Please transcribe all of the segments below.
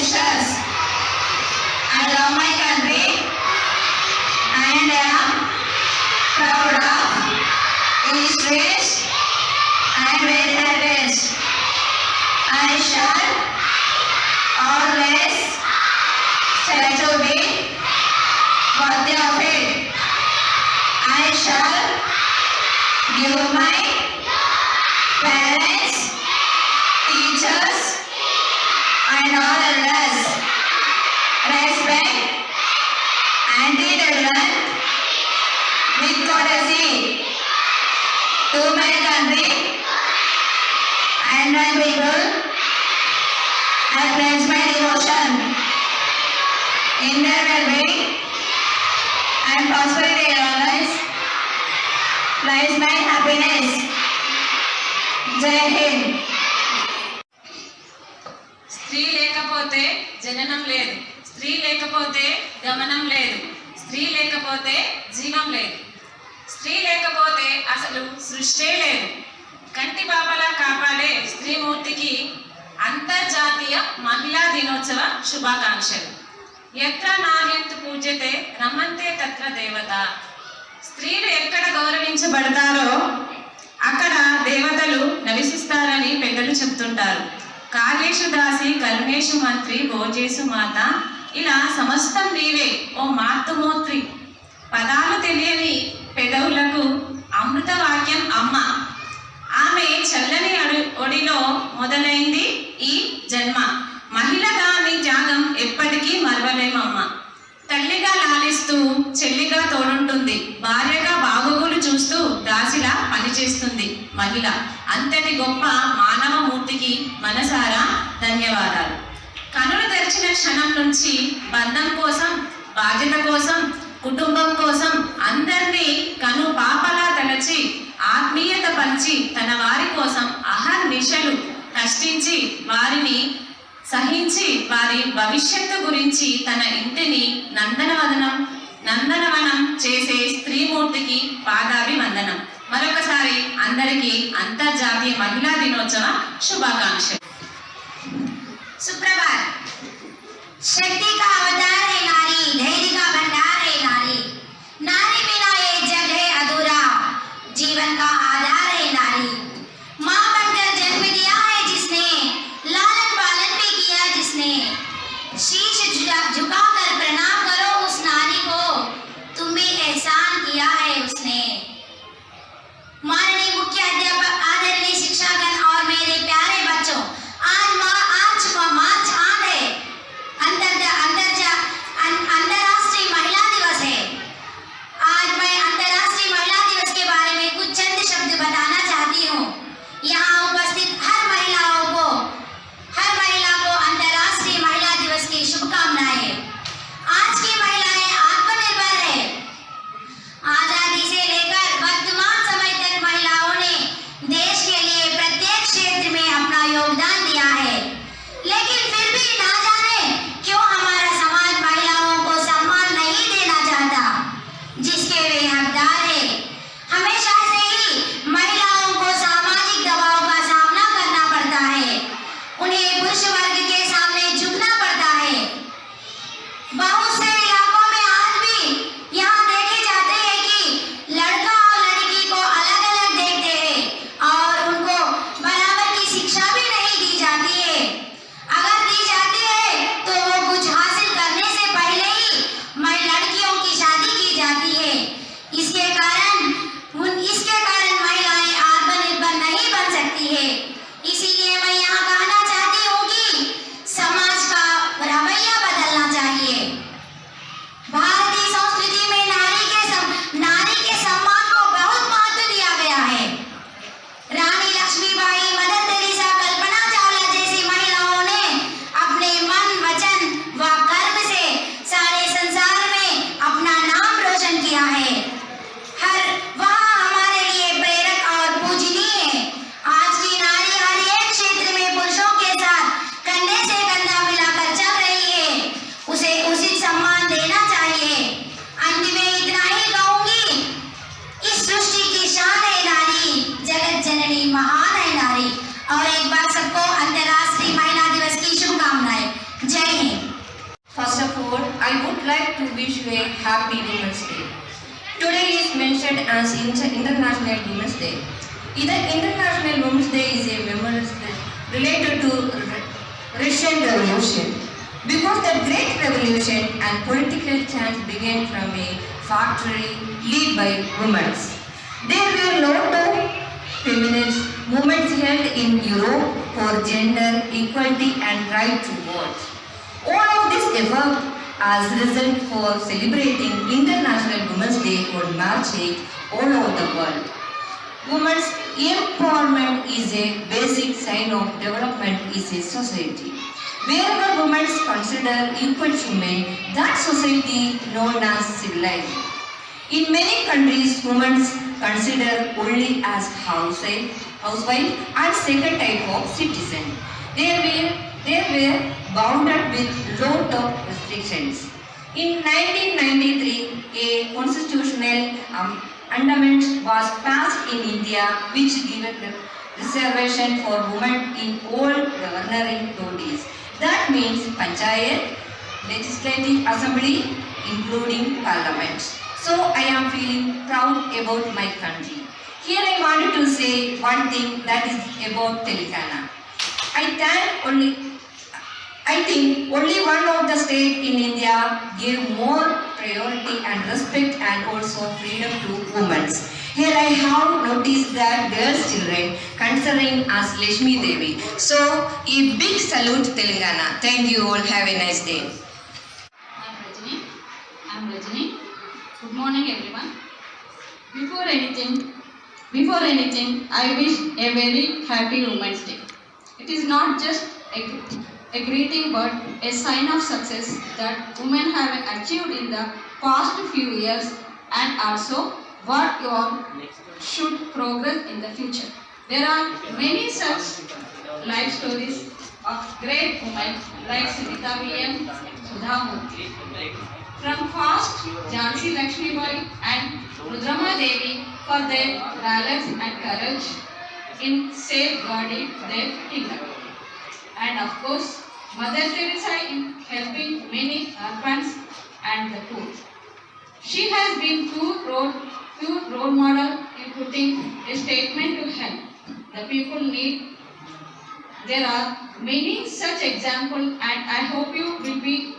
sisters. I love my country and am proud of its race and very heritage. I shall always strive to be worthy of it. I shall give my parents, teachers and all others respect and treat everyone with courtesy to my country and my people. I pledge my devotion in their well-being and prosperity in our lives. Lies my happiness. Jai Hind. స్త్రీ లేకపోతే జననం లేదు, స్త్రీ లేకపోతే గమనం లేదు, స్త్రీ లేకపోతే జీవం లేదు, స్త్రీ లేకపోతే అసలు సృష్టే లేదు. కంటి పాపలా కాపాడే స్త్రీమూర్తికి అంతర్జాతీయ మహిళా దినోత్సవ శుభాకాంక్షలు. ఎత్ర నార్యంతు పూజ్యతే రమంతే తత్ర దేవత. స్త్రీలు ఎక్కడ గౌరవించబడతారో అక్కడ దేవతలు నివసిస్తారని పెద్దలు చెప్తుంటారు. కార్యేషు దాసి కరుణేషు మంత్రి భోజేసు మాత, ఇలా సమస్తం నీవే ఓ మాతృమూర్తి. పదాలు తెలియని పెదవులకు అమృతవాక్యం అమ్మ. ఆమె చల్లని ఒడిలో మొదలైంది ఈ జన్మ. మహిళగా నీ త్యాగం ఎప్పటికీ మరవలేమమ్మ. తల్లిగా లాలిస్తూ చెల్లిగా తోడుంటుంది, భార్యగా బాగోగులు చూస్తూ దాసిలా పనిచేస్తుంది మహిళ. అంతటి గొప్ప మానవ మూర్తికి మనసారా ధన్యవాదాలు. కనులు తెరిచిన క్షణం నుంచి బంధం కోసం, బాధ్యత కోసం, కుటుంబం కోసం అందరినీ కను పాపలా తలచి ఆత్మీయత పంచి తన వారి కోసం అహర్నిశలు కష్టించి వారిని సహించి వారి భవిష్యత్తు గురించి తన ఇంటిని నందనవనం చేసే స్త్రీమూర్తికి పాదాభివందనం. మరొకసారి అందరికీ అంతర్జాతీయ మహిళా దినోత్సవ శుభాకాంక్షలు. सुप्रभात. शक्ति का अवतार है नारी, धैर्य का भंडार है नारी. नारी बिना ये जग है अधूरा, जीवन का आधार है नारी. माँ बनकर जन्म दिया है जिसने, लालन पालन भी किया जिसने. शीश झुकाकर प्रणाम करो उस नारी को, तुम भी एहसान किया है उसने. माननीय मुख्य अध्यापक, आदरणीय शिक्षागण और मेरे प्यारे बच्चों, आज मार्च आंध है, I would like to wish you a happy Women's Day. Today is mentioned as International Women's Day. International Women's Day is a Women's Day related to Russian Revolution. Because the Great Revolution and political change began from a factory led by women. There were a lot of feminist movements held in Europe for gender equality and right to vote. All of this effort has result for celebrating International Women's Day on March 8 all over the world. Women's empowerment is a basic sign of development in a society. Wherever women consider equal to men, that society known as civilized. In many countries, women considered only as housewife and second type of citizen. They were bounded with lot of restrictions. In 1993, a constitutional amendment was passed in India which gave reservation for women in all governing bodies. That means Panchayat, Legislative Assembly, including Parliament. So I am feeling proud about my country. Here I wanted to say one thing that is about Telangana. I think only one of the states in India gave more priority and respect and also freedom to women. Here I have noticed that girls' children considering as Lakshmi Devi. So a big salute to Telangana. Thank you all. Have a nice day. I'm Rajini. Good morning, everyone. Before anything, I wish a very happy Women's Day. It is not just a greeting but a sign of success that women have achieved in the past few years and also what you all should progress in the future. There are many such life stories of great women like Sunita V.M., Sudha Murthy. From past Jhansi Lakshmi Bai and Rudrama Devi for their valor and courage in safeguarding their kingdom. And of course, Mother Teresa in helping many orphans and the poor. She has been pure role model in putting a statement to help the people need. There are many such examples and I hope you will be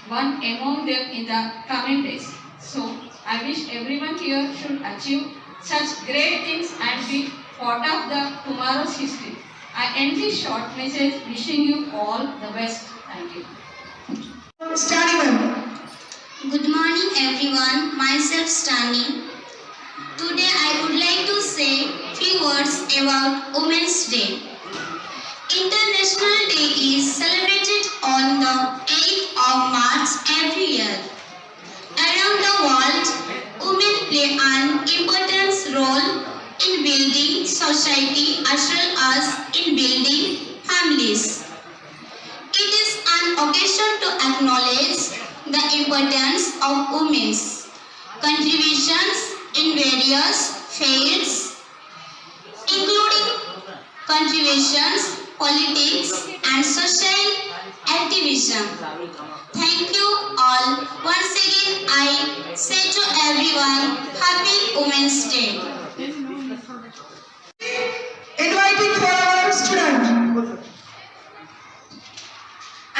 one among them in the coming days. So I wish everyone here should achieve such great things and be part of the tomorrow's history. I end this short message wishing you all the best. Thank you. Good morning everyone, myself Stani. Today I would like to say few words about Women's Day. International Day is celebrated on the 8th of March every year. Around the world, women play an important role in building society as well as in building families. It is an occasion to acknowledge the importance of women's contributions in various fields, including contributions, politics and social activism. Thank you all. Once again, I say to everyone, Happy Women's Day. Inviting for our student.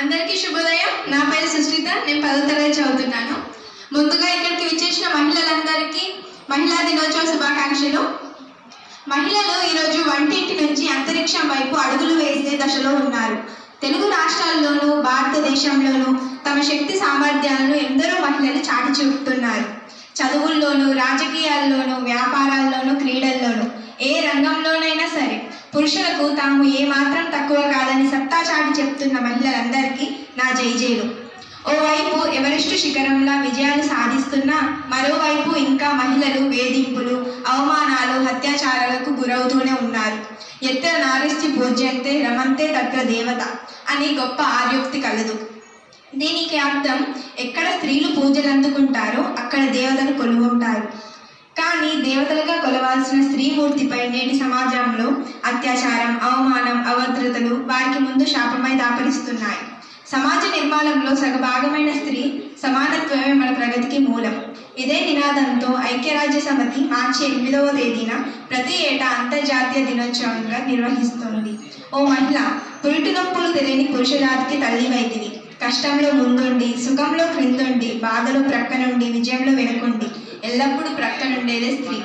అందరికీ శుభోదయం. నా పేరు సుశ్రిత. నేను 10వ తరగతి చదువుతున్నాను. ముందుగా ఇక్కడికి విచ్చేసిన మహిళలందరికీ మహిళా దినోత్సవ శుభాకాంక్షలు. మహిళలు ఈరోజు వంటింటి నుంచి అంతరిక్షం వైపు అడుగులు వేసే దశలో ఉన్నారు. తెలుగు రాష్ట్రాల్లోనూ భారతదేశంలోనూ తమ శక్తి సామర్థ్యాలను ఎందరో మహిళలు చాటి చూపుతున్నారు. చదువుల్లోనూ, రాజకీయాల్లోనూ, వ్యాపారాల్లోనూ, క్రీడల్లోనూ ఏ రంగంలోనైనా సరే పురుషులకు తాము ఏమాత్రం తక్కువ కాదని సత్తా చాటి చెప్తున్న మహిళలందరికీ నా జైజేలు. ఓవైపు ఎవరెస్టు శిఖరంలా విజయాలు సాధిస్తున్నా మరోవైపు ఇంకా మహిళలు వేధింపులు, అవమానాలు, అత్యాచారాలకు గురవుతూనే ఉన్నారు. ఎత్ర నారిస్తి పూజ్యంతే రమంతే తత్ర దేవత అని గొప్ప ఆర్యోక్తి కలదు. దీనికి అర్థం ఎక్కడ స్త్రీలు పూజలు అందుకుంటారో అక్కడ దేవతలు కొలువుంటారు. కానీ దేవతలుగా కొలవాల్సిన స్త్రీమూర్తిపై నేటి సమాజంలో అత్యాచారం, అవమానం, అభద్రతలు వారికి ముందు శాపమై దాపరిస్తున్నాయి. సమాజ నిర్మాణంలో సగభాగమైన స్త్రీ సమానత్వమే మన ప్రగతికి మూలం. ఇదే నినాదంతో ఐక్యరాజ్య సమితి మార్చి 8వ తేదీన ప్రతి ఏటా అంతర్జాతీయ దినోత్సవంగా నిర్వహిస్తుంది. ఓ మహిళ, పురిటి నొప్పులు తెలియని పురుషజాతికి తల్లివైతివి. కష్టంలో ముందుండి, సుఖంలో క్రిందుండి, బాధలో ప్రక్కనుండి, విజయంలో వెనుకుండి, ఎల్లప్పుడూ ప్రక్కనుండేదే స్త్రీ.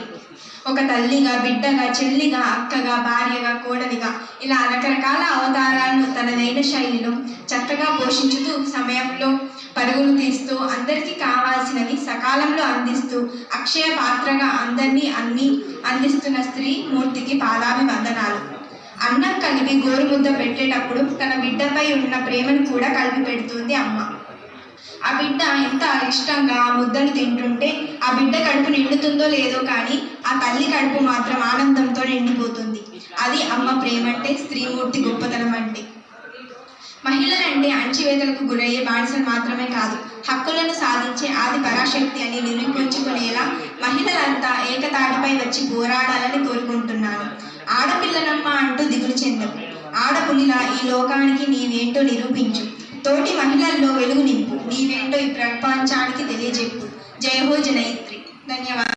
ఒక తల్లిగా, బిడ్డగా, చెల్లిగా, అక్కగా, భార్యగా, కోడలిగా ఇలా రకరకాల అవతారాలను తనదైన శైలిలో చక్కగా పోషించుతూ సమయంలో పరుగులు తీస్తూ అందరికీ కావాల్సినవి సకాలంలో అందిస్తూ అక్షయ పాత్రగా అందరినీ అన్నీ అందిస్తున్న స్త్రీ మూర్తికి పాదాభివందనాలు. అన్నం కలిపి గోరుముద్ద పెట్టేటప్పుడు తన బిడ్డపై ఉన్న ప్రేమను కూడా కలిపి పెడుతుంది అమ్మ. ఆ బిడ్డ ఎంత ఇష్టంగా ఆ ముద్దను తింటుంటే ఆ బిడ్డ కడుపు నిండుతుందో లేదో కానీ ఆ తల్లి కడుపు మాత్రం ఆనందంతో నిండిపోతుంది. అది అమ్మ ప్రేమంటే, స్త్రీమూర్తి గొప్పతనం అంటే. మహిళలంటే అణచివేతలకు గురయ్యే బానిసలు మాత్రమే కాదు, హక్కులను సాధించే ఆది పరాశక్తి అని నిరూపించుకునేలా మహిళలంతా ఏకతాటిపై వచ్చి పోరాడాలని కోరుకుంటున్నాను. ఆడపిల్లనమ్మ అంటూ దిగులు చెందవు. ఆడపులిలా ఈ లోకానికి నీవేంటో నిరూపించు. తోటి మహిళల్లో వెలుగు నింపు. నీవేంటో ఈ ప్రపంచానికి తెలియజెప్పు. జయ హో జనయిత్రి. ధన్యవాదాలు.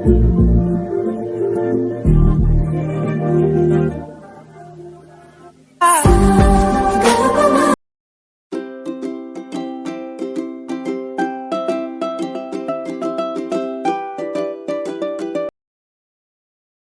Thank you.